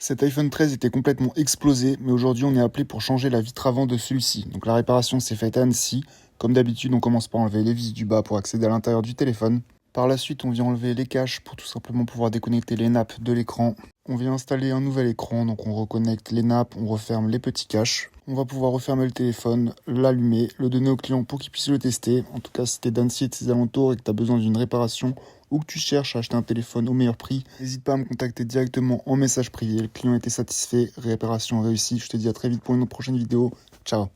Cet iPhone 13 était complètement explosé, mais aujourd'hui on est appelé pour changer la vitre avant de celui-ci. Donc la réparation s'est faite à Annecy. Comme d'habitude, on commence par enlever les vis du bas pour accéder à l'intérieur du téléphone. Par la suite, on vient enlever les caches pour tout simplement pouvoir déconnecter les nappes de l'écran. On vient installer un nouvel écran, donc on reconnecte les nappes, on referme les petits caches. On va pouvoir refermer le téléphone, l'allumer, le donner au client pour qu'il puisse le tester. En tout cas, si t'es d'Annecy et de ses alentours et que t'as besoin d'une réparation ou que tu cherches à acheter un téléphone au meilleur prix, n'hésite pas à me contacter directement en message privé. Le client était satisfait, réparation réussie. Je te dis à très vite pour une prochaine vidéo. Ciao.